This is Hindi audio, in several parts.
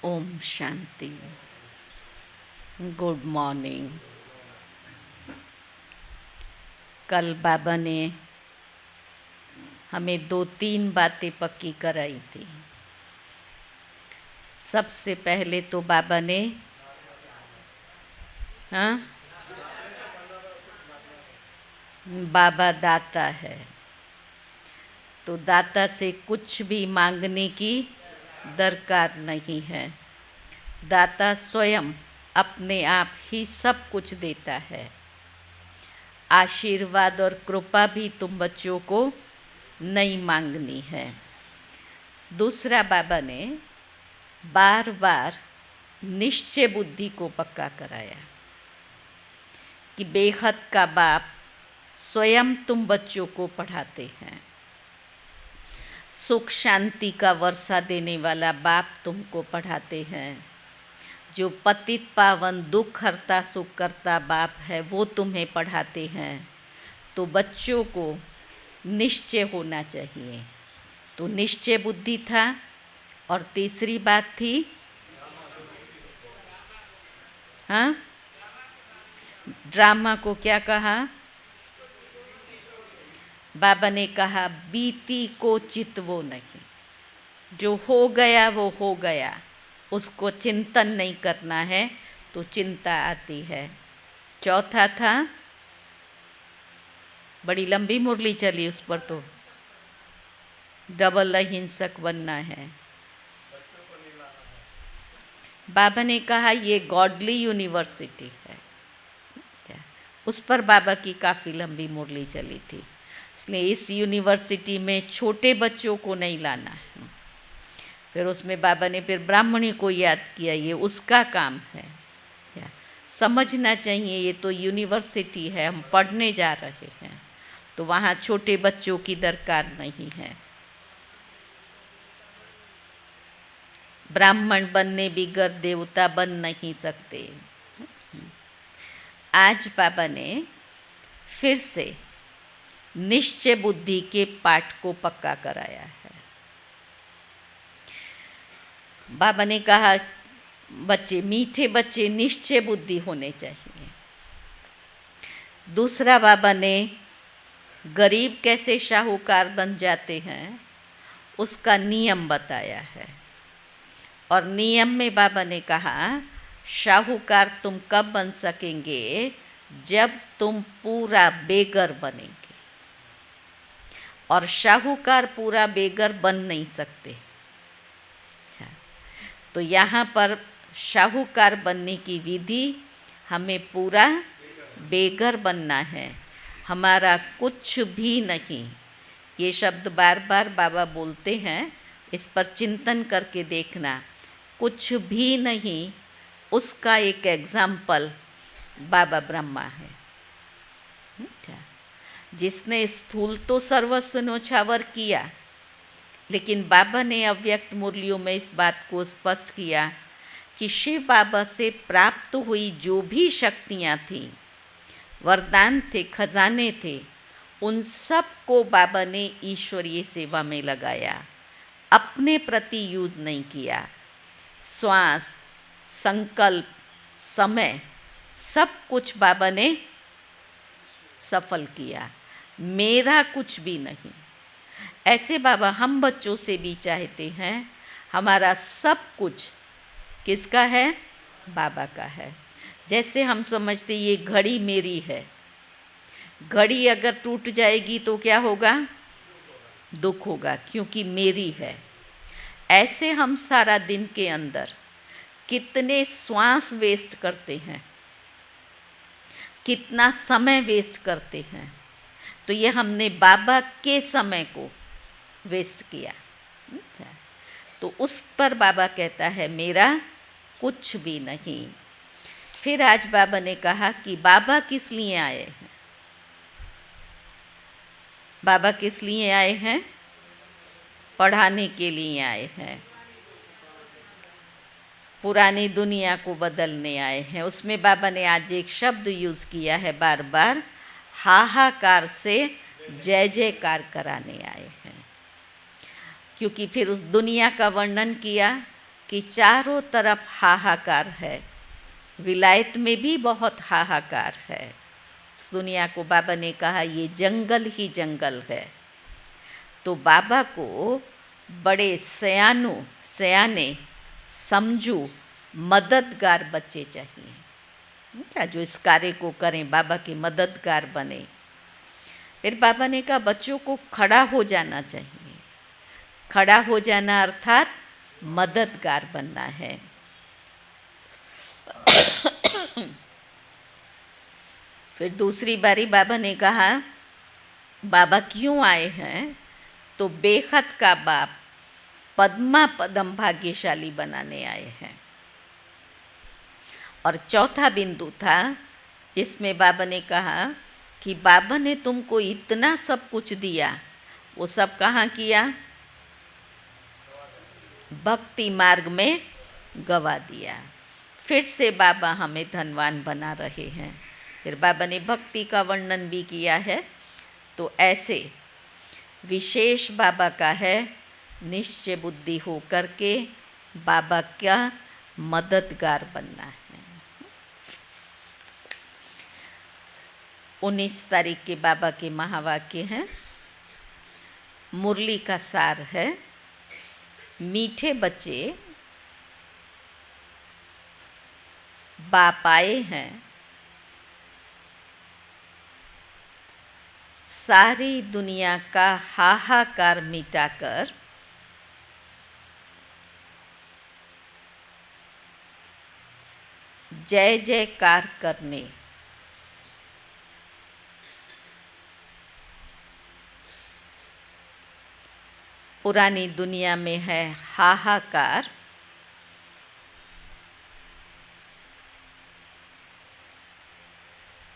ओम शांति। Good morning. कल बाबा ने हमें 2-3 बातें पक्की कराई थी। सबसे पहले तो बाबा ने बाबा दाता है, तो दाता से कुछ भी मांगने की दरकार नहीं है। दाता स्वयं अपने आप ही सब कुछ देता है। आशीर्वाद और कृपा भी तुम बच्चों को नहीं मांगनी है। दूसरा, बाबा ने बार बार निश्चय बुद्धि को पक्का कराया कि बेहद का बाप स्वयं तुम बच्चों को पढ़ाते हैं। सुख शांति का वर्षा देने वाला बाप तुमको पढ़ाते हैं। जो पतित पावन दुख हरता सुख करता बाप है वो तुम्हें पढ़ाते हैं। तो बच्चों को निश्चय होना चाहिए। तो निश्चय बुद्धि था। और तीसरी बात थी ड्रामा को क्या कहा? बाबा ने कहा बीती को चितवो नहीं। जो हो गया वो हो गया, उसको चिंतन नहीं करना है तो चिंता आती है। चौथा था, बड़ी लंबी मुरली चली उस पर, तो डबल अहिंसक बनना है। बाबा ने कहा ये गॉडली यूनिवर्सिटी है। उस पर बाबा की काफ़ी लंबी मुरली चली थी। इसलिए इस यूनिवर्सिटी में छोटे बच्चों को नहीं लाना है। फिर उसमें बाबा ने फिर ब्राह्मणी को याद किया, ये उसका काम है। क्या समझना चाहिए, ये तो यूनिवर्सिटी है, हम पढ़ने जा रहे हैं, तो वहाँ छोटे बच्चों की दरकार नहीं है। ब्राह्मण बनने बिगर देवता बन नहीं सकते। आज बाबा ने फिर से निश्चय बुद्धि के पाठ को पक्का कराया है। बाबा ने कहा बच्चे, मीठे बच्चे निश्चय बुद्धि होने चाहिए। दूसरा, बाबा ने गरीब कैसे शाहूकार बन जाते हैं उसका नियम बताया है। और नियम में बाबा ने कहा शाहूकार तुम कब बन सकेंगे? जब तुम पूरा बेगर बनेंगे। और शाहूकार पूरा बेगर बन नहीं सकते। अच्छा, तो यहाँ पर शाहूकार बनने की विधि, हमें पूरा बेगर बनना है। हमारा कुछ भी नहीं। ये शब्द बार बार बाबा बोलते हैं, इस पर चिंतन करके देखना। कुछ भी नहीं, उसका एक एग्जाम्पल बाबा ब्रह्मा है। जिसने स्थूल तो सर्वस्व न्योछावर किया, लेकिन बाबा ने अव्यक्त मुरलियों में इस बात को स्पष्ट किया कि शिव बाबा से प्राप्त हुई जो भी शक्तियाँ थीं, वरदान थे, खजाने थे, उन सब को बाबा ने ईश्वरीय सेवा में लगाया, अपने प्रति यूज़ नहीं किया। श्वास, संकल्प, समय, सब कुछ बाबा ने सफल किया। मेरा कुछ भी नहीं। ऐसे बाबा हम बच्चों से भी चाहते हैं हमारा सब कुछ किसका है? बाबा का है। जैसे हम समझते ये घड़ी मेरी है, घड़ी अगर टूट जाएगी तो क्या होगा? दुख होगा, क्योंकि मेरी है। ऐसे हम सारा दिन के अंदर कितने श्वास वेस्ट करते हैं, कितना समय वेस्ट करते हैं। तो ये हमने बाबा के समय को वेस्ट किया। तो उस पर बाबा कहता है मेरा कुछ भी नहीं। फिर आज बाबा ने कहा कि बाबा किस लिए आए हैं? बाबा किस लिए आए हैं? पढ़ाने के लिए आए हैं। पुरानी दुनिया को बदलने आए हैं। उसमें बाबा ने आज एक शब्द यूज़ किया है बार बार, हाहाकार से जय जयकार कराने आए हैं। क्योंकि फिर उस दुनिया का वर्णन किया कि चारों तरफ हाहाकार है, विलायत में भी बहुत हाहाकार है। इस दुनिया को बाबा ने कहा ये जंगल ही जंगल है। तो बाबा को बड़े सयाने समझू मददगार बच्चे चाहिए, क्या जो इस कार्य को करें, बाबा के मददगार बने। फिर बाबा ने कहा बच्चों को खड़ा हो जाना चाहिए। खड़ा हो जाना अर्थात मददगार बनना है। फिर दूसरी बारी बाबा ने कहा बाबा क्यों आए हैं, तो बेखत का बाप पद्मा पदम भाग्यशाली बनाने आए हैं। और चौथा बिंदु था जिसमें बाबा ने कहा कि बाबा ने तुमको इतना सब कुछ दिया, वो सब कहाँ किया? भक्ति मार्ग में गवा दिया। फिर से बाबा हमें धनवान बना रहे हैं। फिर बाबा ने भक्ति का वर्णन भी किया है। तो ऐसे विशेष बाबा का है निश्चय बुद्धि हो करके बाबा का मददगार बनना है। 19 तारीख के बाबा के महावाक्य हैं। मुरली का सार है, मीठे बच्चे बाप आए हैं, सारी दुनिया का हाहाकार मिटाकर जय जयकार करने पुरानी दुनिया में है हाहाकार,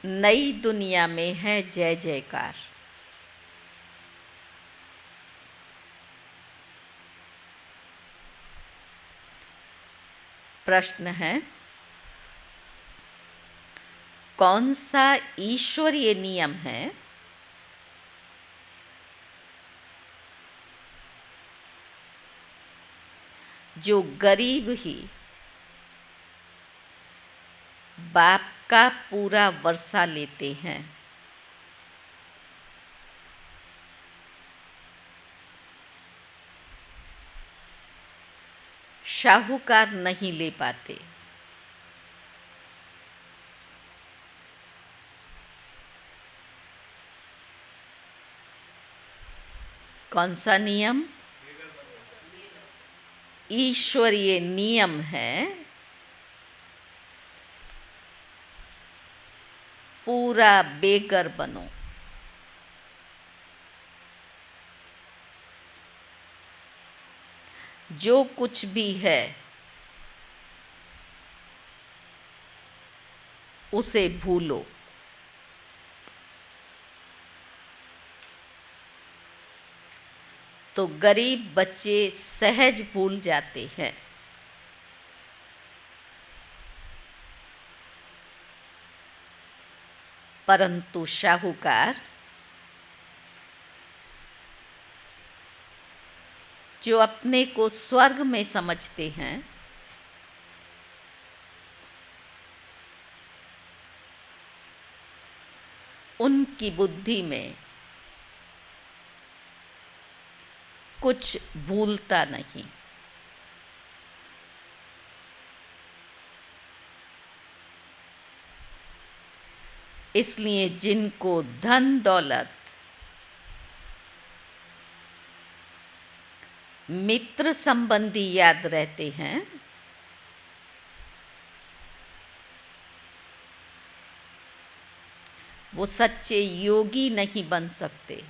नई दुनिया में है जय जयकार। प्रश्न है कौन सा ईश्वरीय नियम है जो गरीब ही बाप का पूरा वर्षा लेते हैं? शाहूकार नहीं ले पाते। कौन सा नियम? ईश्वरीय नियम है पूरा बेगर बनो। जो कुछ भी है उसे भूलो। तो गरीब बच्चे सहज भूल जाते हैं। परंतु शाहूकार जो अपने को स्वर्ग में समझते हैं, उनकी बुद्धि में कुछ भूलता नहीं। इसलिए जिनको धन दौलत, मित्र संबंधी याद रहते हैं, वो सच्चे योगी नहीं बन सकते।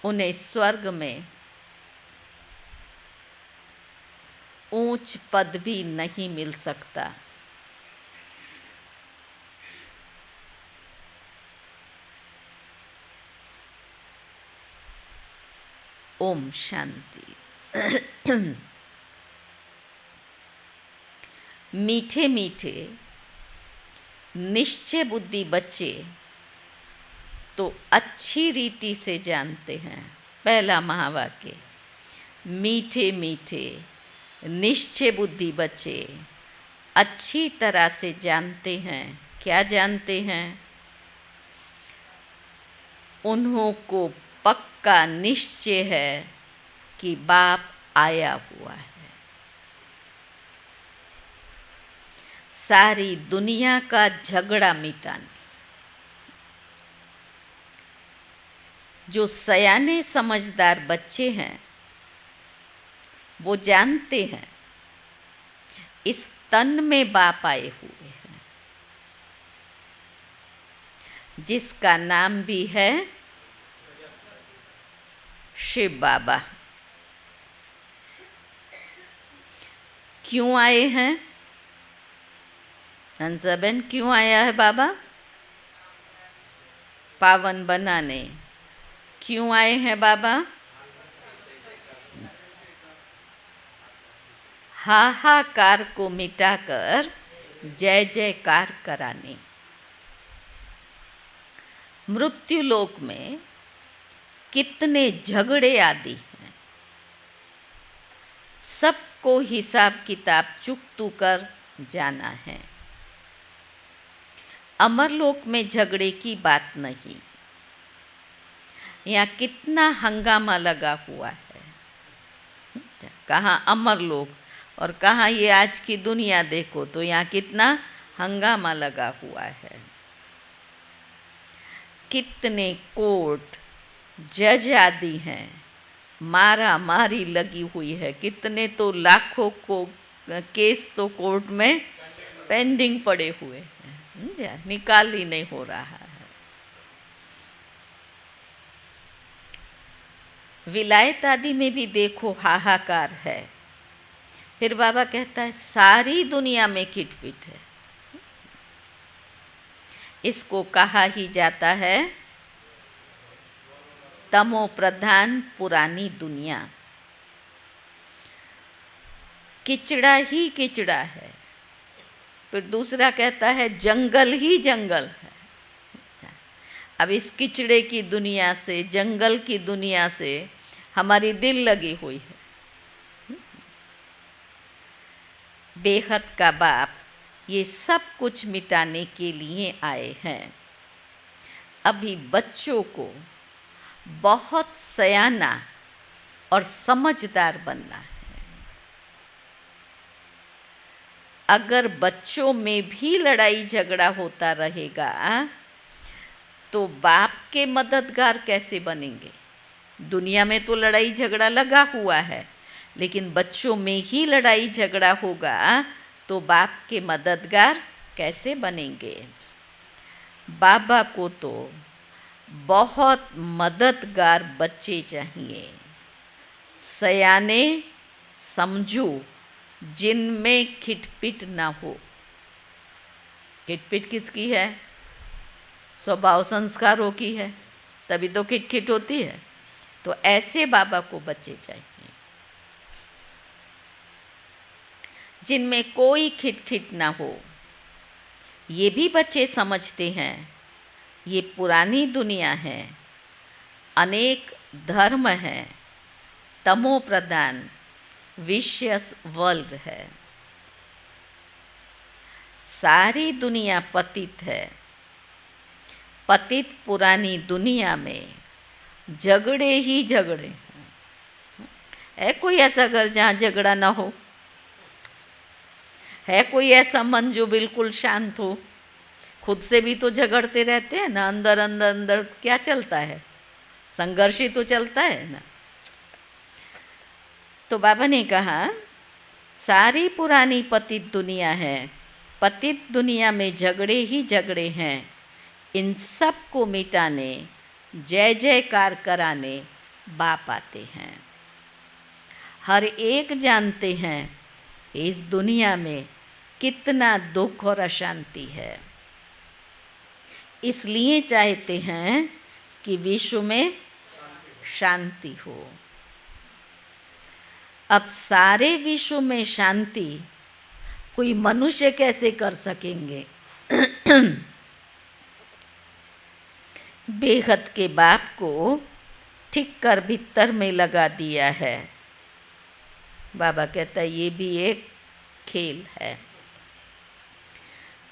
उन्हें स्वर्ग में ऊंच पद भी नहीं मिल सकता। ओम शांति। मीठे मीठे निश्चय बुद्धि बच्चे तो अच्छी रीति से जानते हैं। पहला महावाक्य, मीठे मीठे निश्चय बुद्धि बच्चे अच्छी तरह से जानते हैं। क्या जानते हैं? उन्हों को पक्का निश्चय है कि बाप आया हुआ है। सारी दुनिया का झगड़ा मिटाने। जो सयाने समझदार बच्चे हैं वो जानते हैं इस तन में बाप आए हुए हैं, जिसका नाम भी है शिव बाबा। क्यों आए हैं हंसाबेन? क्यों आया है बाबा? पावन बनाने। क्यों आए हैं बाबा? हाहाकार को मिटाकर जय जयकार कराने। मृत्यु लोक में कितने झगड़े आदि हैं, सबको हिसाब किताब चुकतू कर जाना है। अमरलोक में झगड़े की बात नहीं। यहाँ कितना हंगामा लगा हुआ है। कहाँ अमरलोक और कहाँ ये आज की दुनिया देखो तो यहाँ कितना हंगामा लगा हुआ है। कितने कोर्ट जज आदि हैं, मारा मारी लगी हुई है। कितने तो लाखों को केस तो कोर्ट में पेंडिंग पड़े हुए हैं, निकाल ही नहीं हो रहा है। विलायत आदि में भी देखो हाहाकार है। फिर बाबा कहता है सारी दुनिया में खिटपिट है। इसको कहा ही जाता है तमो प्रधान पुरानी दुनिया। किचड़ा ही किचड़ा है। फिर दूसरा कहता है जंगल ही जंगल है। अब इस किचड़े की दुनिया से, जंगल की दुनिया से हमारी दिल लगी हुई है। बेहद का बाप ये सब कुछ मिटाने के लिए आए हैं। अभी बच्चों को बहुत सयाना और समझदार बनना है। अगर बच्चों में भी लड़ाई झगड़ा होता रहेगा तो बाप के मददगार कैसे बनेंगे? दुनिया में तो लड़ाई झगड़ा लगा हुआ है, लेकिन बच्चों में ही लड़ाई झगड़ा होगा तो बाप के मददगार कैसे बनेंगे? बाबा को तो बहुत मददगार बच्चे चाहिए, सयाने समझू, जिनमें खिटपिट ना हो। खिटपिट किसकी है? स्वभाव संस्कारों की है, तभी तो खिटखिट होती है। तो ऐसे बाबा को बच्चे चाहिए जिनमें कोई खिटखिट ना हो। ये भी बच्चे समझते हैं ये पुरानी दुनिया है, अनेक धर्म हैं, तमो प्रधान विशियस वर्ल्ड है। सारी दुनिया पतित है। पतित पुरानी दुनिया में झगड़े ही झगड़े हैं। है कोई ऐसा घर जहाँ झगड़ा ना हो? है कोई ऐसा मन जो बिल्कुल शांत हो? खुद से भी तो झगड़ते रहते हैं ना, अंदर अंदर अंदर क्या चलता है? संघर्ष ही तो चलता है ना। तो बाबा ने कहा सारी पुरानी पतित दुनिया है, पतित दुनिया में झगड़े ही झगड़े हैं। इन सब को मिटाने, जय जयकार कराने बाप आते हैं। हर एक जानते हैं इस दुनिया में कितना दुख और अशांति है, इसलिए चाहते हैं कि विश्व में शांति हो। अब सारे विश्व में शांति कोई मनुष्य कैसे कर सकेंगे? बेहद के बाप को ठीक कर भीतर में लगा दिया है। बाबा कहता है ये भी एक खेल है।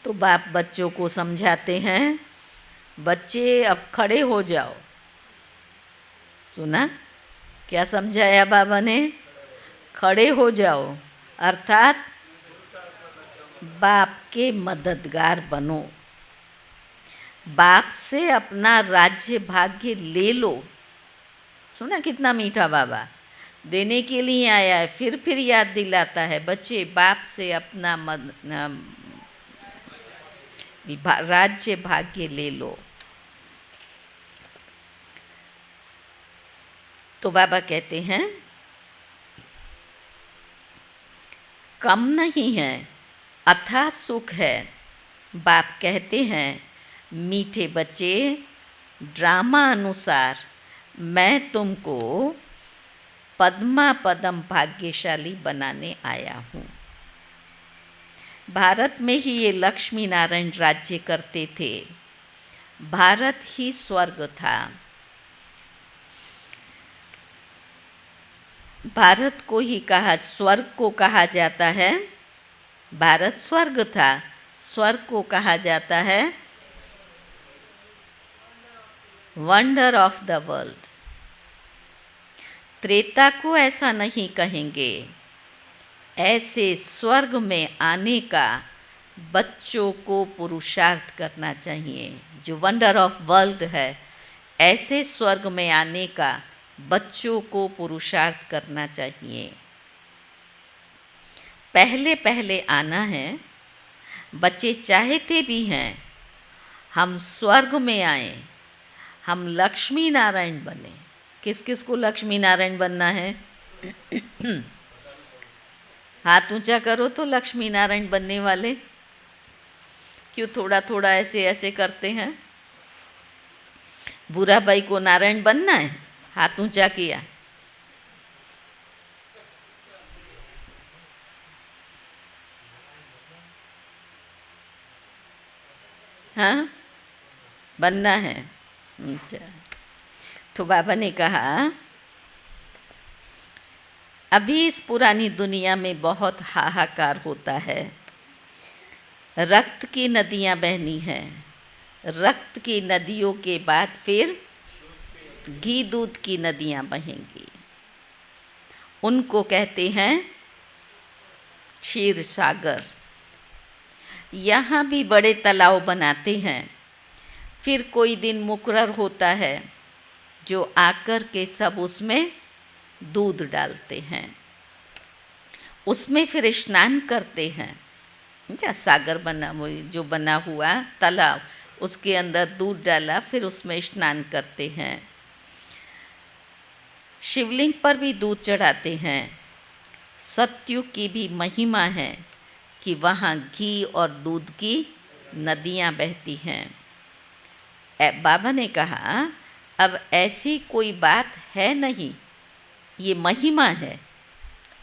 तो बाप बच्चों को समझाते हैं, बच्चे अब खड़े हो जाओ। सुना क्या समझाया बाबा ने? खड़े हो जाओ, अर्थात बाप के मददगार बनो, बाप से अपना राज्य भाग्य ले लो। सुना कितना मीठा बाबा, देने के लिए आया है, फिर याद दिलाता है, बच्चे बाप से अपना राज्य भाग्य ले लो। तो बाबा कहते हैं कम नहीं है, अथाह सुख है। बाप कहते हैं मीठे बच्चे, ड्रामा अनुसार मैं तुमको पद्मा पदम भाग्यशाली बनाने आया हूँ। भारत में ही ये लक्ष्मी नारायण राज्य करते थे। भारत ही स्वर्ग था। भारत को ही स्वर्ग को कहा जाता है। भारत स्वर्ग था, स्वर्ग को कहा जाता है wonder of the world. Treta को ऐसा नहीं कहेंगे। ऐसे स्वर्ग में आने का बच्चों को पुरुषार्थ करना चाहिए। जो वंडर ऑफ वर्ल्ड है, ऐसे स्वर्ग में आने का बच्चों को पुरुषार्थ करना चाहिए। पहले पहले आना है। बच्चे चाहते भी हैं हम स्वर्ग में आए, हम लक्ष्मी नारायण बने। किस किस को लक्ष्मी नारायण बनना है? हाथ ऊंचा करो तो लक्ष्मी नारायण बनने वाले। क्यों थोड़ा थोड़ा ऐसे ऐसे करते हैं? बुरा भाई को नारायण बनना है? हाथ ऊंचा किया। हाँ, बनना है। अच्छा। तो बाबा ने कहा अभी इस पुरानी दुनिया में बहुत हाहाकार होता है। रक्त की नदियाँ बहनी हैं। रक्त की नदियों के बाद फिर घी दूध की नदियाँ बहेंगी। उनको कहते हैं क्षीर सागर। यहाँ भी बड़े तालाब बनाते हैं। फिर कोई दिन मुकर्रर होता है जो आकर के सब उसमें दूध डालते हैं, उसमें फिर स्नान करते हैं। क्या सागर बना, वो जो बना हुआ तालाब, उसके अंदर दूध डाला, फिर उसमें स्नान करते हैं। शिवलिंग पर भी दूध चढ़ाते हैं। सतयुग की भी महिमा है कि वहाँ घी और दूध की नदियाँ बहती हैं। बाबा ने कहा अब ऐसी कोई बात है नहीं, ये महिमा है,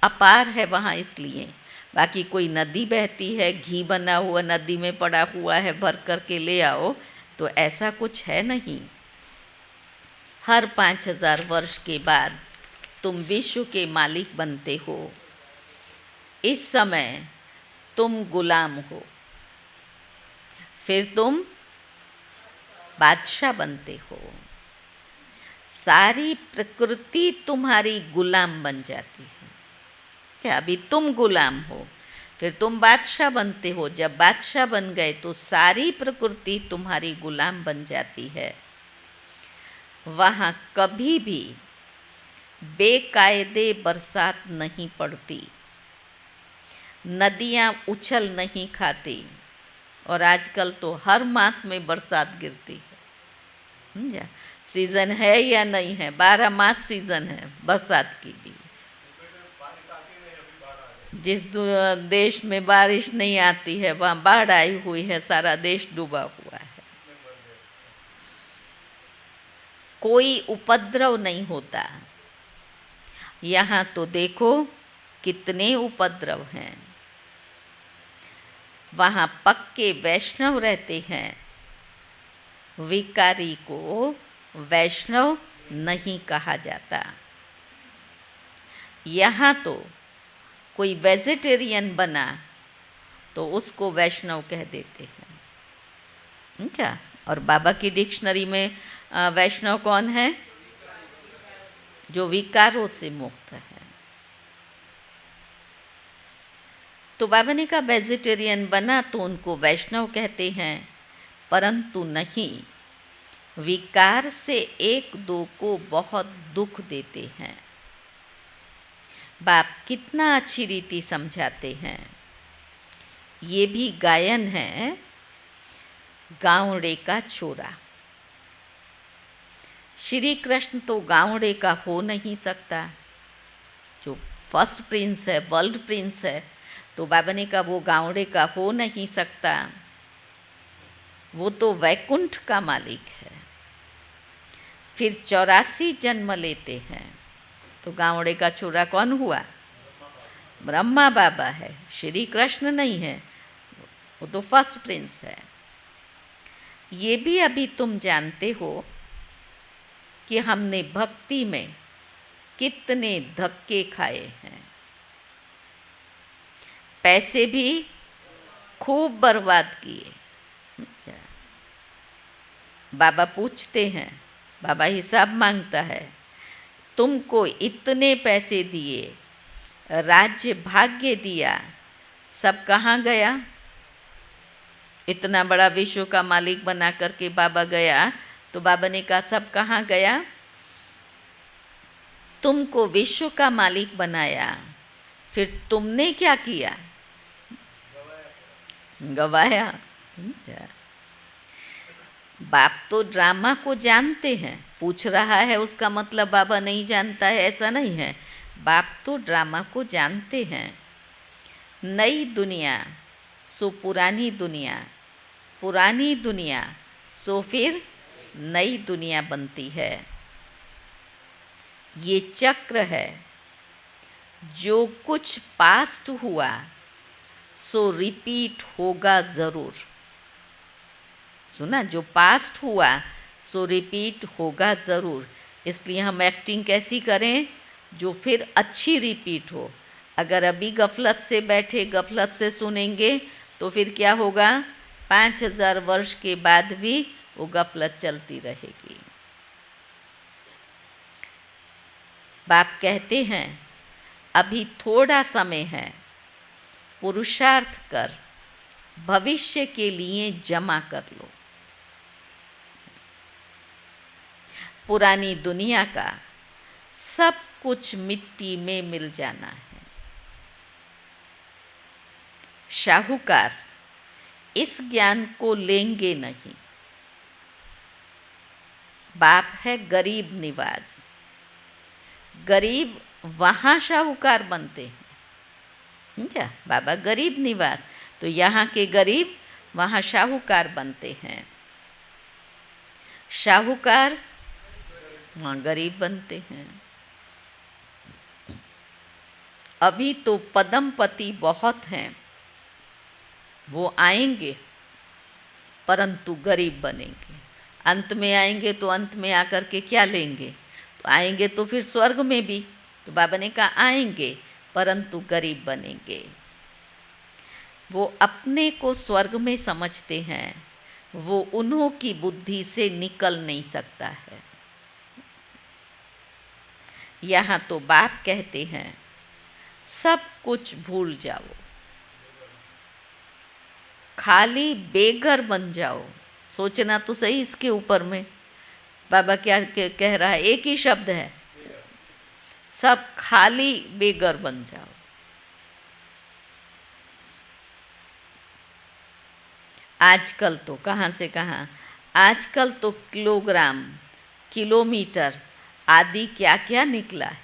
अपार है वहाँ, इसलिए। बाकी कोई नदी बहती है, घी बना हुआ नदी में पड़ा हुआ है, भर कर के ले आओ, तो ऐसा कुछ है नहीं। हर 5000 वर्ष के बाद तुम विश्व के मालिक बनते हो। इस समय तुम गुलाम हो, फिर तुम बादशाह बनते हो। सारी प्रकृति तुम्हारी गुलाम बन जाती है। क्या अभी तुम गुलाम हो, फिर तुम बादशाह बनते हो। जब बादशाह बन गए तो सारी प्रकृति तुम्हारी गुलाम बन जाती है। वहाँ कभी भी बेकायदे बरसात नहीं पड़ती, नदियाँ उछल नहीं खाती, और आजकल तो हर मास में बरसात गिरती है। समझा? सीज़न है या नहीं है, 12 मास सीज़न है बरसात की भी। जिस देश में बारिश नहीं आती है वहाँ बाढ़ आई हुई है, सारा देश डूबा हुआ है। कोई उपद्रव नहीं होता। यहाँ तो देखो कितने उपद्रव हैं। वहाँ पक्के वैष्णव रहते हैं, विकारी को वैष्णव नहीं कहा जाता। यहाँ तो कोई वेजिटेरियन बना तो उसको वैष्णव कह देते हैं। अच्छा, और बाबा की डिक्शनरी में वैष्णव कौन है? जो विकारों से मुक्त है। तो बाबा ने कहा वेजिटेरियन बना तो उनको वैष्णव कहते हैं, परंतु नहीं, विकार से एक दो को बहुत दुख देते हैं। बाप कितना अच्छी रीति समझाते हैं। ये भी गायन है, गावड़े का छोरा। श्री कृष्ण तो गावड़े का हो नहीं सकता। जो फर्स्ट प्रिंस है, वर्ल्ड प्रिंस है, तो बाबा ने कहा वो गावड़े का हो नहीं सकता। वो तो वैकुंठ का मालिक है। फिर 84 जन्म लेते हैं तो गावड़े का छोरा कौन हुआ? ब्रह्मा बाबा है, श्री कृष्ण नहीं है। वो तो फर्स्ट प्रिंस है। ये भी अभी तुम जानते हो कि हमने भक्ति में कितने धक्के खाए हैं। पैसे भी खूब बर्बाद किए। बाबा पूछते हैं, बाबा हिसाब मांगता है, तुमको इतने पैसे दिए, राज्य भाग्य दिया, सब कहाँ गया? इतना बड़ा विश्व का मालिक बना करके बाबा गया, तो बाबा ने कहा सब कहाँ गया? तुमको विश्व का मालिक बनाया, फिर तुमने क्या किया? गवाया। बाप तो ड्रामा को जानते हैं। पूछ रहा है उसका मतलब बाबा नहीं जानता है, ऐसा नहीं है। बाप तो ड्रामा को जानते हैं। नई दुनिया सो पुरानी दुनिया, पुरानी दुनिया सो फिर नई दुनिया बनती है। ये चक्र है। जो कुछ पास्ट हुआ सो रिपीट होगा ज़रूर। सुना? जो पास्ट हुआ सो रिपीट होगा ज़रूर। इसलिए हम एक्टिंग कैसी करें जो फिर अच्छी रिपीट हो। अगर अभी गफलत से बैठे, गफलत से सुनेंगे, तो फिर क्या होगा? 5000 वर्ष के बाद भी वो गफलत चलती रहेगी। बाप कहते हैं अभी थोड़ा समय है, पुरुषार्थ कर भविष्य के लिए जमा कर लो। पुरानी दुनिया का सब कुछ मिट्टी में मिल जाना है। शाहूकार इस ज्ञान को लेंगे नहीं। बाप है गरीब निवाज। गरीब वहाँ शाहूकार बनते हैं। समझा? बाबा गरीब निवास, तो यहाँ के गरीब वहाँ शाहूकार बनते हैं। शाहूकार वहाँ गरीब बनते हैं। अभी तो पदमपति बहुत हैं, वो आएंगे परंतु गरीब बनेंगे। अंत में आएंगे तो अंत में आकर के क्या लेंगे? तो आएंगे तो फिर स्वर्ग में भी। तो बाबा ने कहा आएंगे परंतु गरीब बनेंगे। वो अपने को स्वर्ग में समझते हैं, वो उन्हों की बुद्धि से निकल नहीं सकता है। यहाँ तो बाप कहते हैं सब कुछ भूल जाओ, खाली बेघर बन जाओ। सोचना तो सही इसके ऊपर में। बाबा क्या कह रहा है? एक ही शब्द है, सब खाली बेघर बन जाओ। आजकल तो कहाँ से कहाँ, आजकल तो किलोग्राम, किलोमीटर आदि क्या क्या निकला है।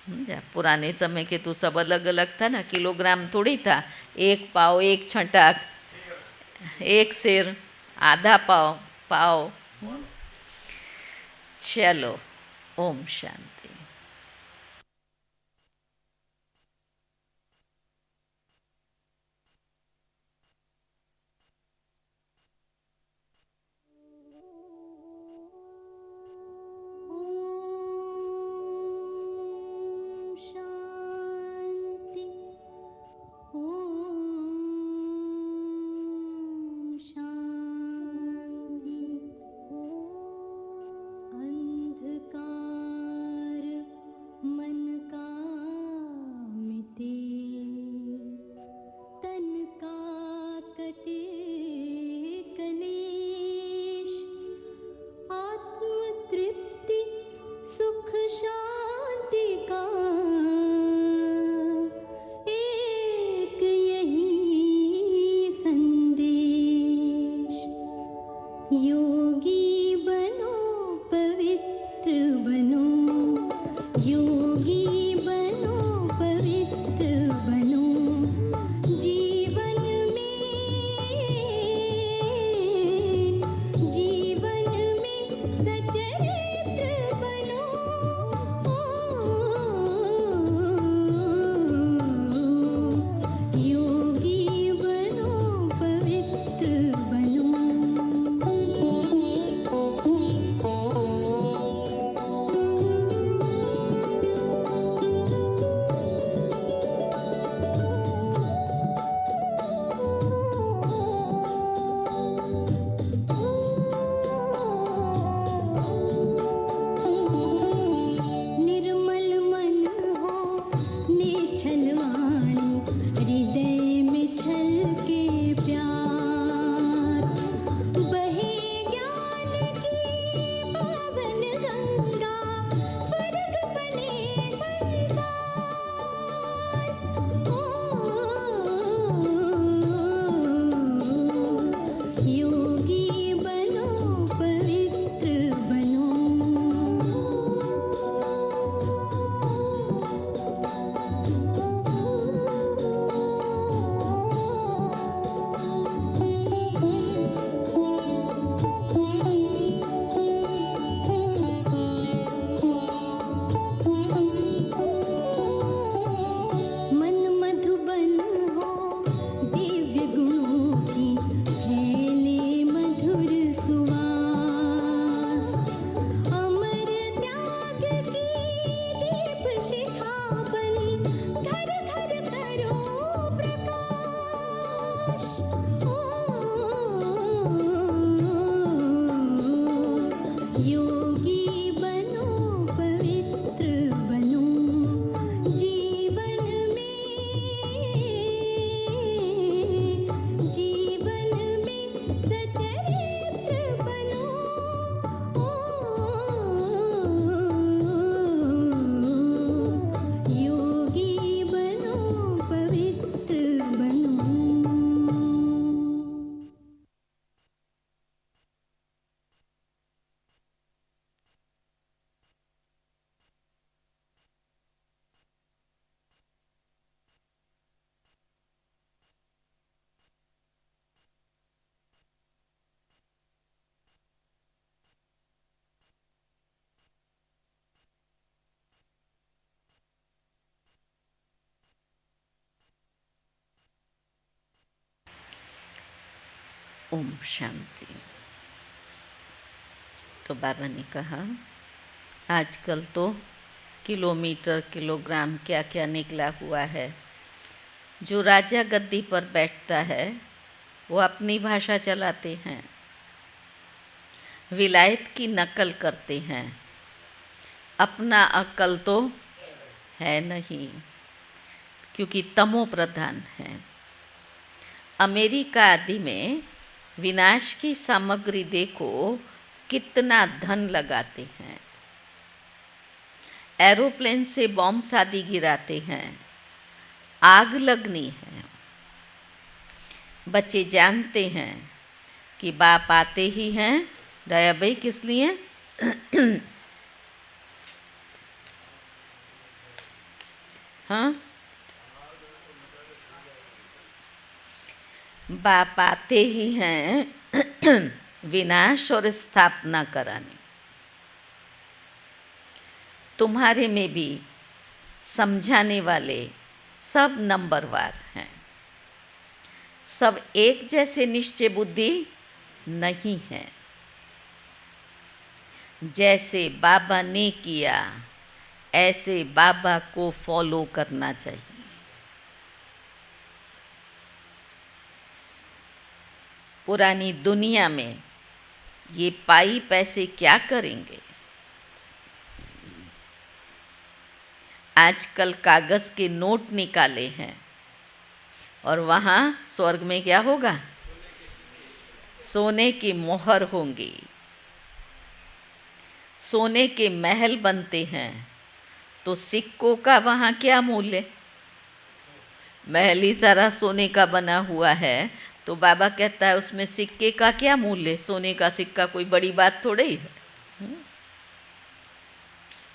समझा? पुराने समय के तो सब अलग अलग था ना। किलोग्राम थोड़ी था। एक पाव, एक छटाक, एक सिर, आधा पाव, पाव। चलो, ओम शांति। बनो, योगी बनो, पवित्र बनो, जीवन में सचरित्र बनो, योगी बनो, पवित्र बनो। निर्मल मन हो, निश्चल वाणी, हृदय में छलके प्यार, बहे ज्ञान की पावन गंगा, स्वर्ग बने संसार। योगी बनो, पवित्र बनो। मन मधुबन हो, दिव्य गुणों की फैले मधुर सुवास, अमर त्याग की दीप शिखा बन, घर घर करो प्रकाश। योगी बनो, पवित्र बनो, जीवन में सचरित्र बनो, योगी बनो, पवित्र बनो। ओम शांति। तो बाबा ने कहा आजकल तो किलोमीटर किलोग्राम क्या क्या निकला हुआ है। जो राजा गद्दी पर बैठता है वो अपनी भाषा चलाते हैं, विलायत की नकल करते हैं, अपना अक्ल तो है नहीं क्योंकि तमो प्रधान है। अमेरिका आदि में विनाश की सामग्री देखो कितना धन लगाते हैं, एरोप्लेन से बॉम्ब आदि गिराते हैं, आग लगनी है। बच्चे जानते हैं कि बाप आते ही हैं। दया भाई किस लिए? हाँ, बाप आते ही हैं विनाश और स्थापना कराने। तुम्हारे में भी समझाने वाले सब नंबरवार हैं, सब एक जैसे निश्चय बुद्धि नहीं है। जैसे बाबा ने किया ऐसे बाबा को फॉलो करना चाहिए। पुरानी दुनिया में ये पाई पैसे क्या करेंगे? आजकल कागज़ के नोट निकाले हैं और वहाँ स्वर्ग में क्या होगा? सोने की मोहर होंगी, सोने के महल बनते हैं। तो सिक्कों का वहाँ क्या मूल्य? महल ही सारा सोने का बना हुआ है, तो बाबा कहता है उसमें सिक्के का क्या मूल्य? सोने का सिक्का कोई बड़ी बात थोड़ी है।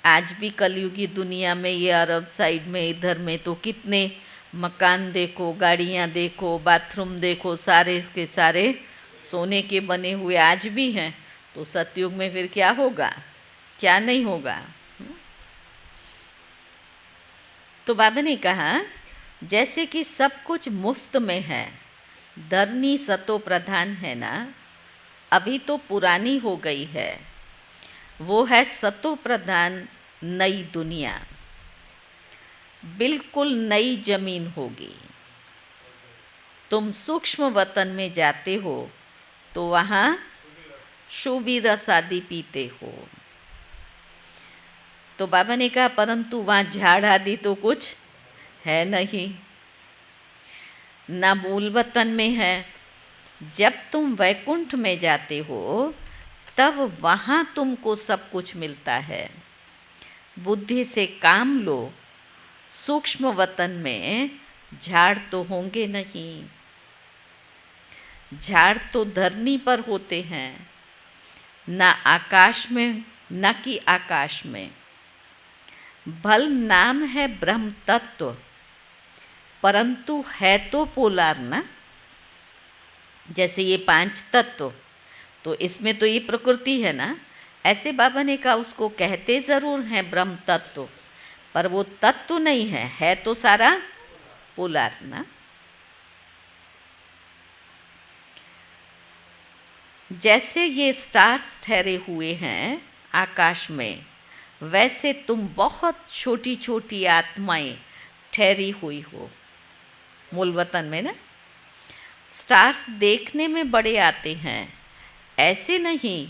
आज भी कलयुगी दुनिया में ये अरब साइड में इधर में तो कितने मकान देखो, गाड़ियाँ देखो, बाथरूम देखो, सारे के सारे सोने के बने हुए आज भी हैं। तो सतयुग में फिर क्या होगा, क्या नहीं होगा। तो बाबा ने कहा जैसे कि सब कुछ मुफ्त में है, धरनी सतो प्रधान है ना, अभी तो पुरानी हो गई है, वो है सतो प्रधान नई दुनिया, बिल्कुल नई जमीन होगी। तुम सूक्ष्म वतन में जाते हो तो वहाँ शोभी रस आदि पीते हो। तो बाबा ने कहा परंतु वहाँ झाड़ आदि तो कुछ है नहीं, ना मूल वतन में है। जब तुम वैकुंठ में जाते हो तब वहाँ तुमको सब कुछ मिलता है। बुद्धि से काम लो, सूक्ष्म वतन में झाड़ तो होंगे नहीं, झाड़ तो धरनी पर होते हैं, ना आकाश में, न कि आकाश में। भल नाम है ब्रह्म तत्व, परंतु है तो पोलार ना। जैसे ये 5 तत्व, तो इसमें तो ये प्रकृति है ना, ऐसे बाबा ने कहा उसको कहते ज़रूर हैं ब्रह्म तत्व, पर वो तत्व नहीं है तो सारा पोलार ना। जैसे ये स्टार्स ठहरे हुए हैं आकाश में, वैसे तुम बहुत छोटी छोटी आत्माएं ठहरी हुई हो मूल वतन में ना। स्टार्स देखने में बड़े आते हैं, ऐसे नहीं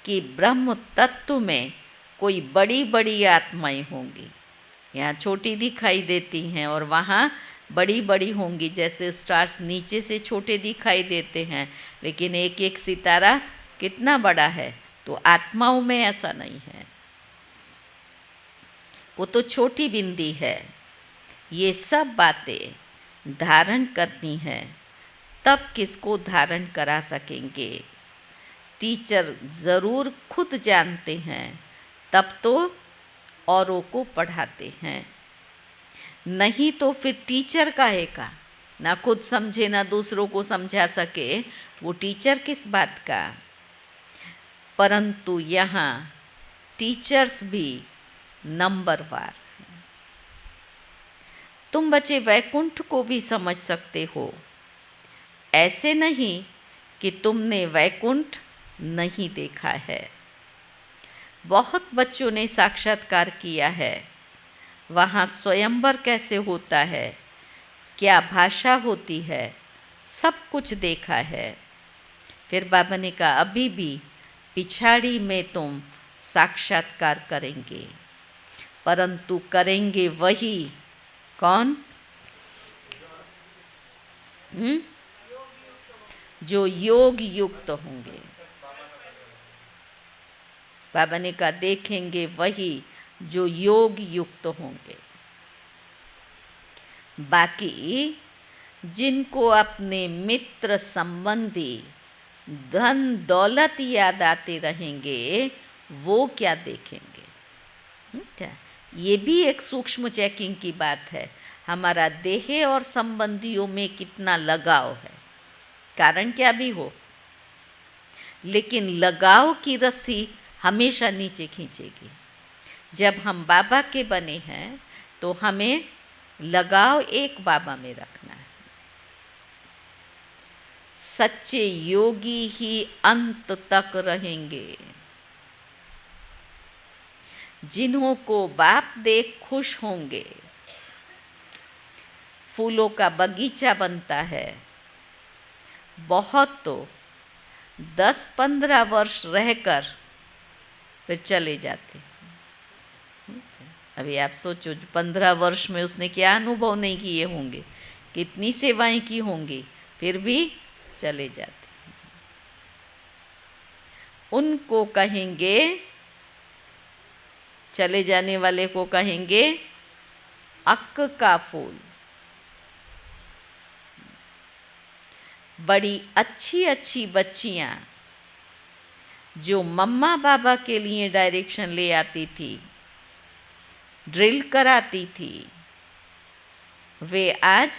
कि ब्रह्म तत्व में कोई बड़ी बड़ी आत्माएं होंगी। यहाँ छोटी दिखाई देती हैं और वहाँ बड़ी बड़ी होंगी। जैसे स्टार्स नीचे से छोटे दिखाई देते हैं, लेकिन एक एक सितारा कितना बड़ा है। तो आत्माओं में ऐसा नहीं है, वो तो छोटी बिंदी है। ये सब बातें धारण करनी है, तब किसको धारण करा सकेंगे। टीचर ज़रूर खुद जानते हैं, तब तो औरों को पढ़ाते हैं। नहीं तो फिर टीचर काहे का, ना खुद समझे ना दूसरों को समझा सके, वो टीचर किस बात का। परंतु यहाँ टीचर्स भी नंबरवार हैं। तुम बच्चे वैकुंठ को भी समझ सकते हो, ऐसे नहीं कि तुमने वैकुंठ नहीं देखा है। बहुत बच्चों ने साक्षात्कार किया है, वहाँ स्वयंवर कैसे होता है, क्या भाषा होती है, सब कुछ देखा है। फिर बाबा ने कहा अभी भी पिछाड़ी में तुम साक्षात्कार करेंगे, परंतु करेंगे वही कौन, जो योग युक्त होंगे। बाबा ने कहा देखेंगे वही जो योग युक्त होंगे। बाकी जिनको अपने मित्र संबंधी धन दौलत याद आते रहेंगे, वो क्या देखेंगे। अच्छा, ये भी एक सूक्ष्म चेकिंग की बात है। हमारा देह और संबंधियों में कितना लगाव है, कारण क्या भी हो, लेकिन लगाव की रस्सी हमेशा नीचे खींचेगी। जब हम बाबा के बने हैं तो हमें लगाव एक बाबा में रखना है। सच्चे योगी ही अंत तक रहेंगे। जिन्हों को बाप देख खुश होंगे, फूलों का बगीचा बनता है। बहुत तो 10-15 वर्ष रहकर फिर चले जाते। अभी आप सोचो 15 वर्ष में उसने क्या अनुभव नहीं किए होंगे, कितनी सेवाएं की होंगी, फिर भी चले जाते। उनको कहेंगे, चले जाने वाले को कहेंगे अक्क का फूल। बड़ी अच्छी अच्छी बच्चियां जो मम्मा बाबा के लिए डायरेक्शन ले आती थी, ड्रिल कराती थी, वे आज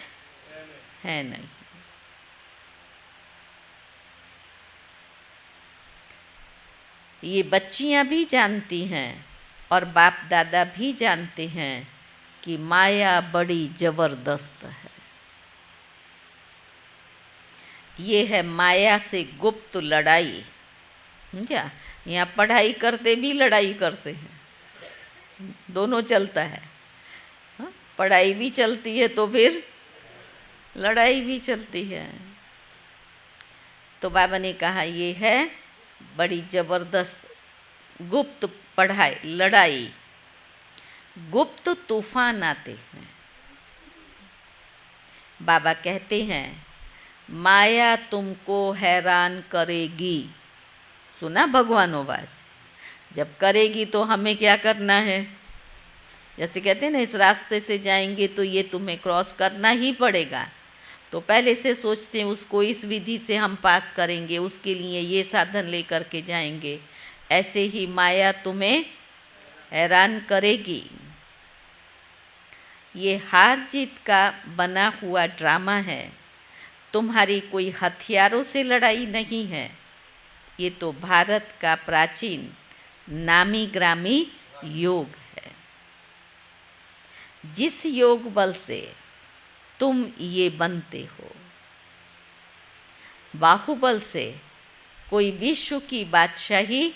है नहीं। ये बच्चियां भी जानती हैं और बाप दादा भी जानते हैं कि माया बड़ी जबरदस्त है। ये है माया से गुप्त लड़ाई। समझा? यहाँ पढ़ाई करते भी लड़ाई करते हैं, दोनों चलता है। हाँ? पढ़ाई भी चलती है तो फिर लड़ाई भी चलती है। तो बाबा ने कहा ये है बड़ी जबरदस्त गुप्त पढ़ाई, लड़ाई। गुप्त तूफान आते हैं। बाबा कहते हैं माया तुमको हैरान करेगी। सुना भगवान आवाज? जब करेगी तो हमें क्या करना है? जैसे कहते हैं ना, इस रास्ते से जाएंगे तो ये तुम्हें क्रॉस करना ही पड़ेगा, तो पहले से सोचते हैं उसको इस विधि से हम पास करेंगे, उसके लिए ये साधन लेकर के जाएंगे। ऐसे ही माया तुम्हें हैरान करेगी। ये हार जीत का बना हुआ ड्रामा है, तुम्हारी कोई हथियारों से लड़ाई नहीं है। ये तो भारत का प्राचीन नामी ग्रामी योग है, जिस योग बल से तुम ये बनते हो। बाहुबल से कोई विश्व की बादशाही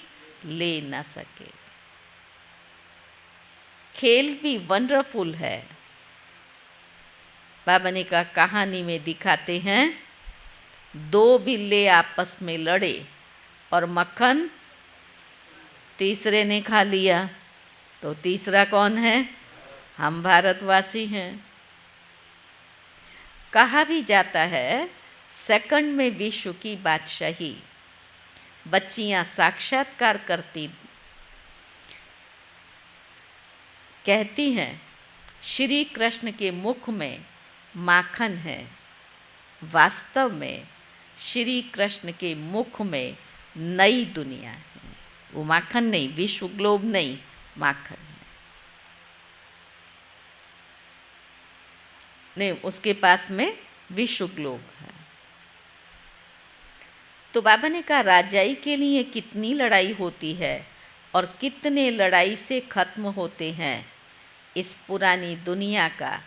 ले न सके। खेल भी वंडरफुल है। बाबा ने कहा कहानी में दिखाते हैं, दो बिल्ले आपस में लड़े और मक्खन तीसरे ने खा लिया। तो तीसरा कौन है? हम भारतवासी हैं। कहा भी जाता है सेकंड में विश्व की बादशाही। बच्चियां साक्षात्कार करती कहती हैं श्री कृष्ण के मुख में माखन है। वास्तव में श्री कृष्ण के मुख में नई दुनिया है। वो माखन नहीं, विश्व ग्लोब नहीं, माखन है। नहीं, उसके पास में विश्व ग्लोब है। तो बाबा ने कहा राजाई के लिए कितनी लड़ाई होती है और कितने लड़ाई से खत्म होते हैं। इस पुरानी दुनिया का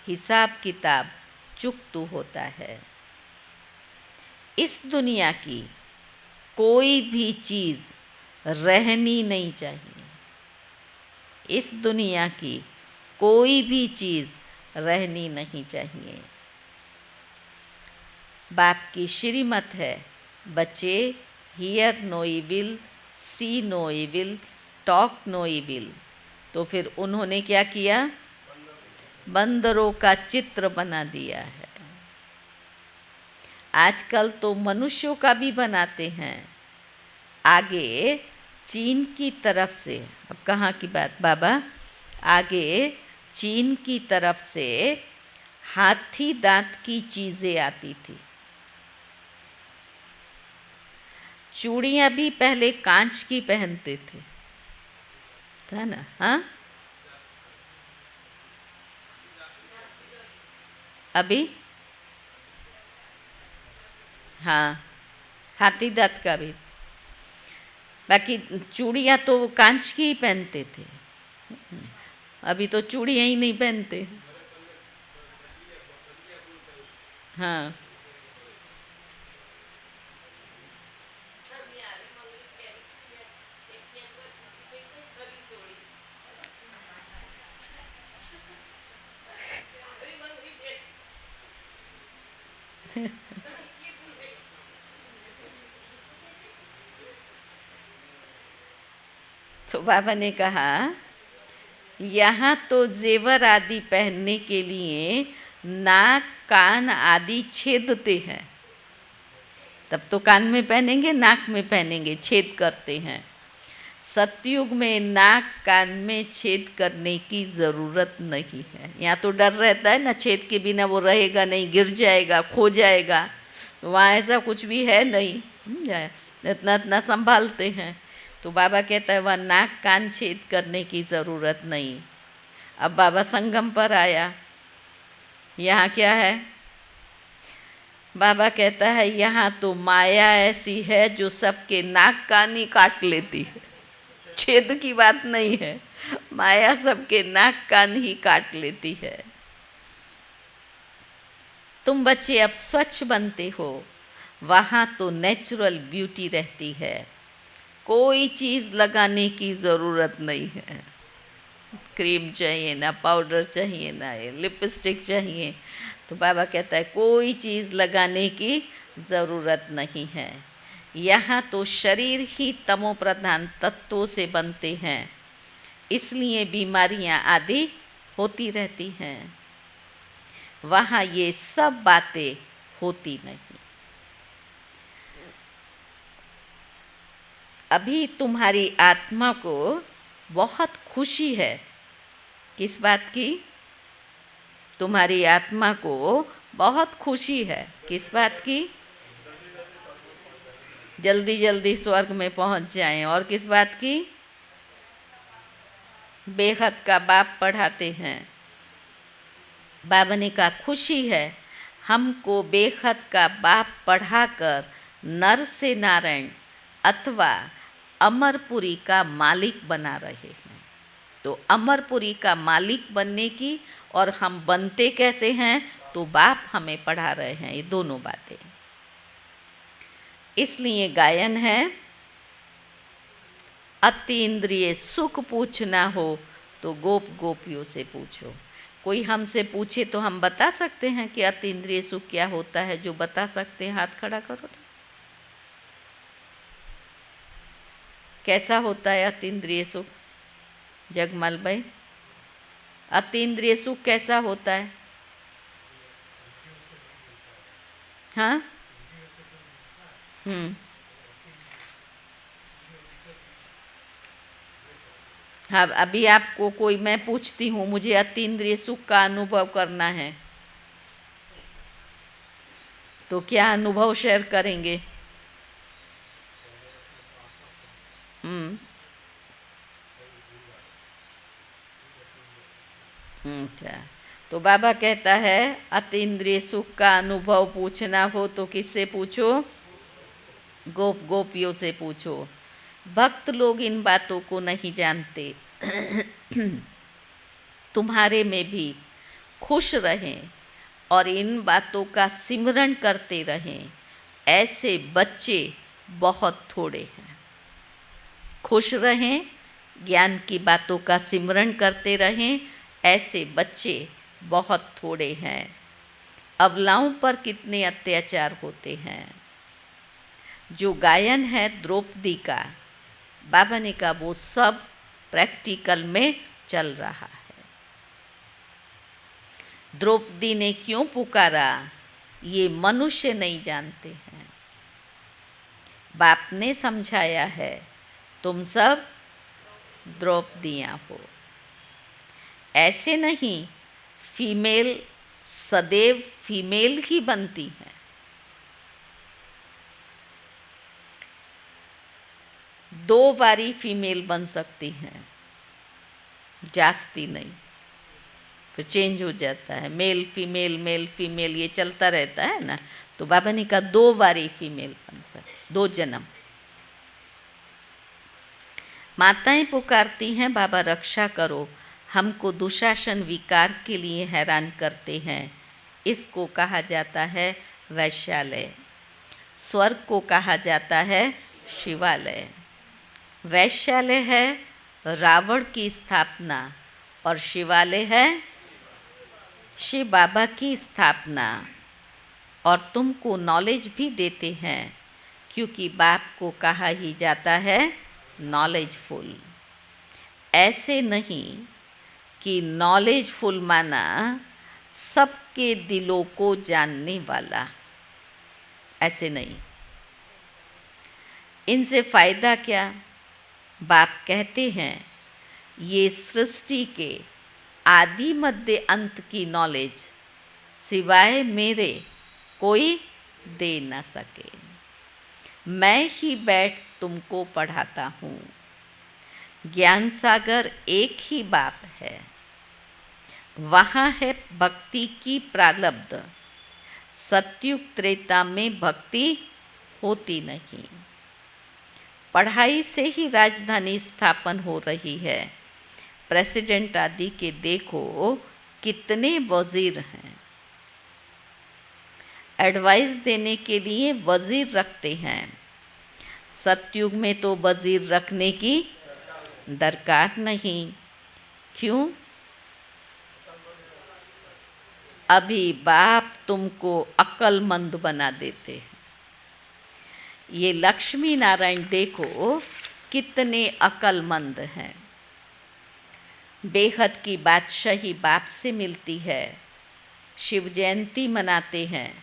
हिसाब किताब चुकतू होता है। इस दुनिया की कोई भी चीज़ रहनी नहीं चाहिए। इस दुनिया की कोई भी चीज़ रहनी नहीं चाहिए। बाप की श्रीमत है, बच्चे hear no evil, see no evil, talk no evil. तो फिर उन्होंने क्या किया? बंदरों का चित्र बना दिया है। आजकल तो मनुष्यों का भी बनाते हैं। आगे चीन की तरफ से, अब कहाँ की बात बाबा? आगे चीन की तरफ से हाथी दांत की चीज़ें आती थी। चूड़ियाँ भी पहले कांच की पहनते थे, था ना? हाँ, अभी हाँ, हाथी दांत का भी। बाकी चूड़ियाँ तो कांच की ही पहनते थे। अभी तो चूड़ियाँ ही नहीं पहनते। हाँ, तो बाबा ने कहा यहाँ तो जेवर आदि पहनने के लिए नाक कान आदि छेदते हैं। तब तो कान में पहनेंगे, नाक में पहनेंगे, छेद करते हैं। सतयुग में नाक कान में छेद करने की ज़रूरत नहीं है। यहाँ तो डर रहता है ना, छेद के बिना वो रहेगा नहीं, गिर जाएगा, खो जाएगा। वहाँ ऐसा कुछ भी है नहीं, समझाया? इतना इतना संभालते हैं। तो बाबा कहता है वह नाक कान छेद करने की ज़रूरत नहीं। अब बाबा संगम पर आया, यहाँ क्या है? बाबा कहता है यहाँ तो माया ऐसी है जो सबके नाक कान ही काट लेती है। छेद की बात नहीं है, माया सबके नाक कान ही काट लेती है। तुम बच्चे अब स्वच्छ बनते हो, वहाँ तो नेचुरल ब्यूटी रहती है, कोई चीज़ लगाने की ज़रूरत नहीं है। क्रीम चाहिए ना, पाउडर चाहिए ना, ये लिपस्टिक चाहिए। तो बाबा कहता है कोई चीज़ लगाने की ज़रूरत नहीं है। यहाँ तो शरीर ही तमो प्रधान तत्वों से बनते हैं, इसलिए बीमारियाँ आदि होती रहती हैं। वहाँ ये सब बातें होती नहीं। अभी तुम्हारी आत्मा को बहुत खुशी है। किस बात की? तुम्हारी आत्मा को बहुत खुशी है। किस बात की? जल्दी जल्दी स्वर्ग में पहुंच जाएं। और किस बात की? बेहद का बाप पढ़ाते हैं। बाबा ने कहा खुशी है, हमको बेहद का बाप पढ़ाकर नर से नारायण अथवा अमरपुरी का मालिक बना रहे हैं। तो अमरपुरी का मालिक बनने की, और हम बनते कैसे हैं, तो बाप हमें पढ़ा रहे हैं। ये दोनों बातें, इसलिए गायन है, अति इंद्रिय सुख पूछना हो तो गोप गोपियों से पूछो। कोई हमसे पूछे तो हम बता सकते हैं कि अति इंद्रिय सुख क्या होता है? जो बता सकते हैं हाथ खड़ा करो। तो कैसा होता है अति इंद्रिय सुख? जगमल भाई, अति इंद्रिय सुख कैसा होता है? हाँ, हाँ, अभी आपको कोई, मैं पूछती हूँ, मुझे अति इंद्रिय सुख का अनुभव करना है, तो क्या अनुभव शेयर करेंगे? अच्छा, तो बाबा कहता है अति इंद्रिय सुख का अनुभव पूछना हो तो किससे पूछो? गोप गोपियों से पूछो। भक्त लोग इन बातों को नहीं जानते। तुम्हारे में भी खुश रहें और इन बातों का सिमरण करते रहें, ऐसे बच्चे बहुत थोड़े हैं। खुश रहें, ज्ञान की बातों का सिमरण करते रहें, ऐसे बच्चे बहुत थोड़े हैं। अबलाओं पर कितने अत्याचार होते हैं। जो गायन है द्रौपदी का, बाबा ने कहा वो सब प्रैक्टिकल में चल रहा है। द्रौपदी ने क्यों पुकारा, ये मनुष्य नहीं जानते हैं। बाप ने समझाया है, तुम सब द्रौपदियाँ हो। ऐसे नहीं, फीमेल सदैव फीमेल ही बनती हैं। दो बारी फीमेल बन सकती हैं, जास्ती नहीं, फिर चेंज हो जाता है, मेल फीमेल ये चलता रहता है ना। तो बाबा ने कहा 2 बारी फीमेल बन सकती, 2 जन्म। माताएं पुकारती हैं, बाबा रक्षा करो, हमको दुशासन विकार के लिए हैरान करते हैं। इसको कहा जाता है वैश्यालय। स्वर्ग को कहा जाता है शिवालय। वैश्यालय है रावण की स्थापना, और शिवालय है शिव बाबा की स्थापना। और तुमको नॉलेज भी देते हैं, क्योंकि बाप को कहा ही जाता है नॉलेजफुल। ऐसे नहीं कि नॉलेजफुल माना सबके दिलों को जानने वाला, ऐसे नहीं। इनसे फ़ायदा क्या? बाप कहते हैं ये सृष्टि के आदि मध्य अंत की नॉलेज सिवाय मेरे कोई दे न सके। मैं ही बैठ तुमको पढ़ाता हूँ। ज्ञान सागर एक ही बाप है। वहाँ है भक्ति की प्रारब्ध। सतयुग त्रेता में भक्ति होती नहीं। पढ़ाई से ही राजधानी स्थापन हो रही है। प्रेसिडेंट आदि के देखो कितने वजीर हैं। एडवाइस देने के लिए वजीर रखते हैं। सतयुग में तो वजीर रखने की दरकार नहीं। क्यों? अभी बाप तुमको अक्लमंद बना देते हैं। ये लक्ष्मी नारायण देखो कितने अक्लमंद हैं। बेहद की बादशाही बाप से मिलती है। शिव जयंती मनाते हैं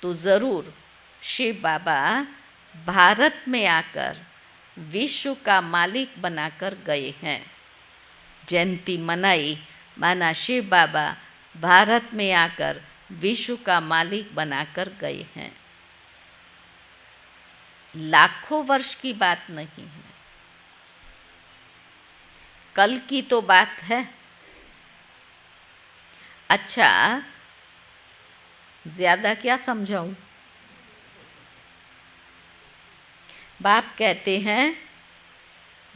तो ज़रूर शिव बाबा भारत में आकर विश्व का मालिक बनाकर गए हैं। जयंती मनाई माना शिव बाबा भारत में आकर विश्व का मालिक बनाकर गए हैं। लाखों वर्ष की बात नहीं है, कल की तो बात है। अच्छा, ज़्यादा क्या समझाऊं? बाप कहते हैं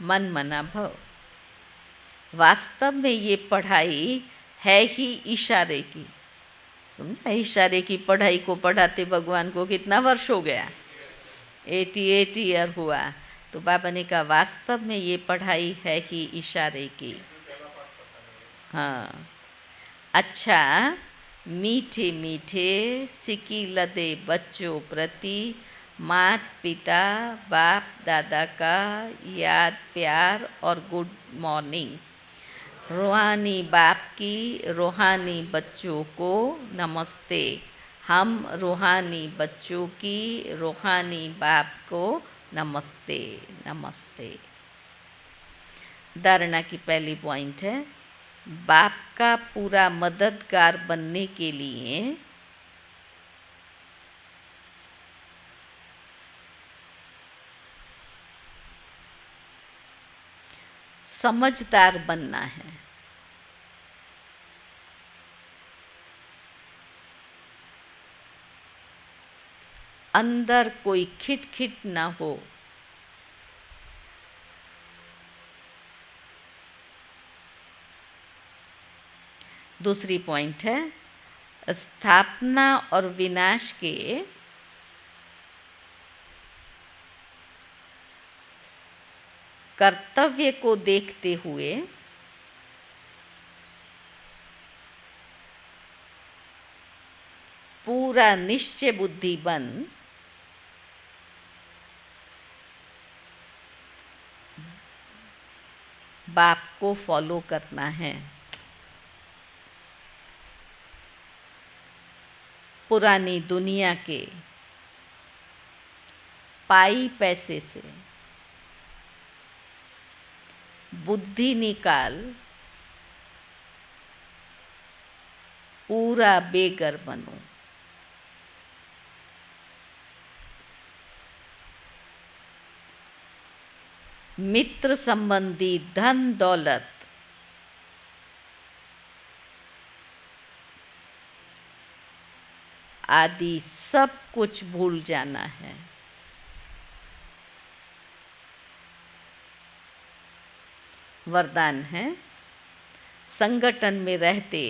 मन मना भव। वास्तव में ये पढ़ाई है ही इशारे की। समझा? इशारे की पढ़ाई को पढ़ाते भगवान को कितना वर्ष हो गया? 88 ईयर हुआ। तो बाबा ने कहा वास्तव में ये पढ़ाई है ही इशारे की। हाँ, अच्छा, मीठे मीठे सिकी लदे बच्चों प्रति मात पिता बाप दादा का याद प्यार और गुड मॉर्निंग। रूहानी बाप की रूहानी बच्चों को नमस्ते। हम रूहानी बच्चों की रूहानी बाप को नमस्ते नमस्ते। धारणा की पहली पॉइंट है, बाप का पूरा मददगार बनने के लिए समझदार बनना है। अंदर कोई खिटखिट ना हो। दूसरी पॉइंट है, स्थापना और विनाश के कर्तव्य को देखते हुए पूरा निश्चय बुद्धि बन बाप को फॉलो करना है। पुरानी दुनिया के पाई पैसे से बुद्धि निकाल पूरा बेघर बनो। मित्र संबंधी धन दौलत आदि सब कुछ भूल जाना है। वरदान है, संगठन में रहते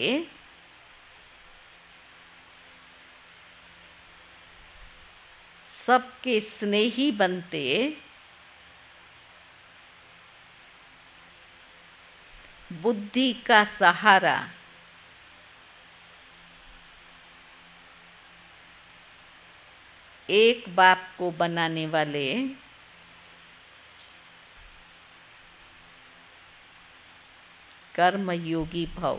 सबके स्नेही बनते, बुद्धि का सहारा एक बाप को बनाने वाले कर्मयोगी भव।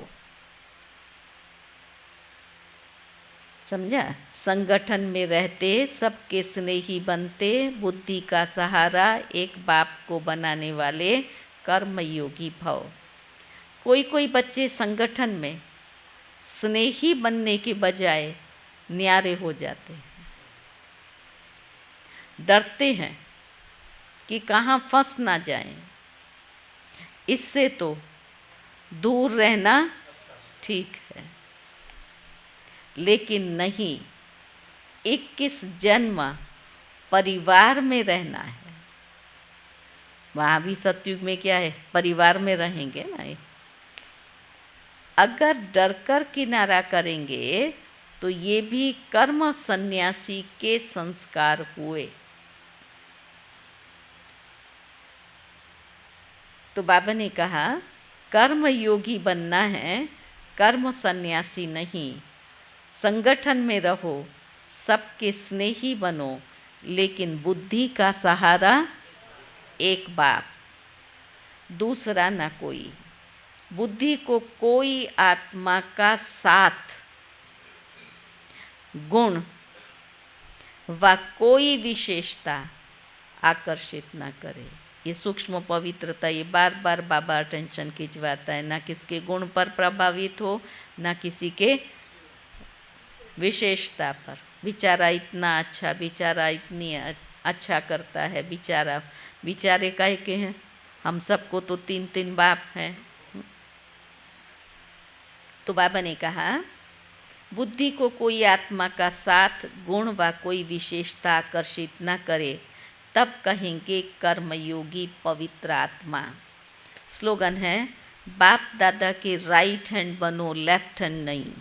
समझा? संगठन में रहते सबके स्नेही बनते, बुद्धि का सहारा एक बाप को बनाने वाले कर्मयोगी भव। कोई कोई बच्चे संगठन में स्नेही बनने के बजाय न्यारे हो जाते हैं। डरते हैं कि कहाँ फंस ना जाएं। इससे तो दूर रहना ठीक है, लेकिन नहीं, 21 जन्म परिवार में रहना है। वहाँ भी सतयुग में क्या है, परिवार में रहेंगे ना। अगर डरकर किनारा करेंगे तो ये भी कर्म सन्यासी के संस्कार हुए। तो बाबा ने कहा कर्म योगी बनना है, कर्म सन्यासी नहीं। संगठन में रहो, सबके स्नेही बनो, लेकिन बुद्धि का सहारा एक बाप, दूसरा ना कोई। बुद्धि को कोई आत्मा का साथ, गुण व कोई विशेषता आकर्षित ना करे। ये सूक्ष्म पवित्रता, ये बार बार बाबा अटेंशन खिंचवाता है। ना किसके गुण पर प्रभावित हो, ना किसी के विशेषता पर। बेचारा इतना अच्छा, बेचारा इतनी अच्छा करता है, बेचारे काहे के हैं, हम सबको तो 3 बाप हैं। तो बाबा ने कहा बुद्धि को कोई आत्मा का साथ, गुण व कोई विशेषता आकर्षित न करे, तब कहेंगे कर्मयोगी पवित्र आत्मा। स्लोगन है बाप दादा के राइट हैंड बनो, लेफ्ट हैंड नहीं।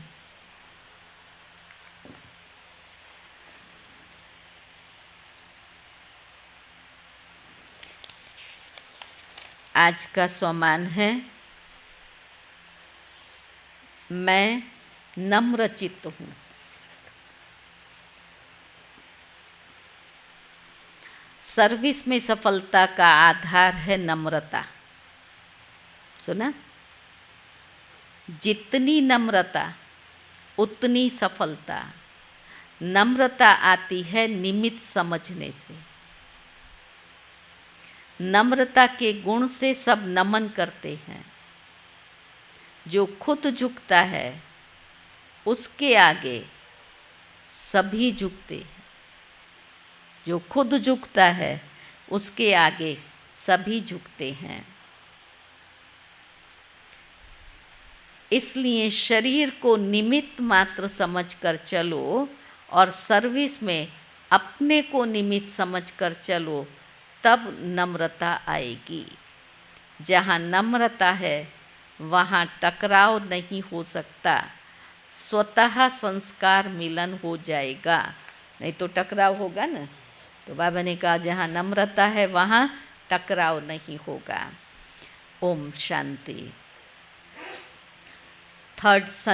आज का सम्मान है मैं नम्र चित्त हूँ। सर्विस में सफलता का आधार है नम्रता। सुना? जितनी नम्रता उतनी सफलता। नम्रता आती है निमित्त समझने से। नम्रता के गुण से सब नमन करते हैं। जो खुद झुकता है उसके आगे सभी झुकते हैं। जो खुद झुकता है उसके आगे सभी झुकते हैं। इसलिए शरीर को निमित्त मात्र समझकर चलो और सर्विस में अपने को निमित्त समझकर चलो, तब नम्रता आएगी। जहाँ नम्रता है वहाँ टकराव नहीं हो सकता, स्वतः संस्कार मिलन हो जाएगा। नहीं तो टकराव होगा ना। तो बाबा ने कहा जहाँ नम्रता है वहाँ टकराव नहीं होगा। ओम शांति। थर्ड सन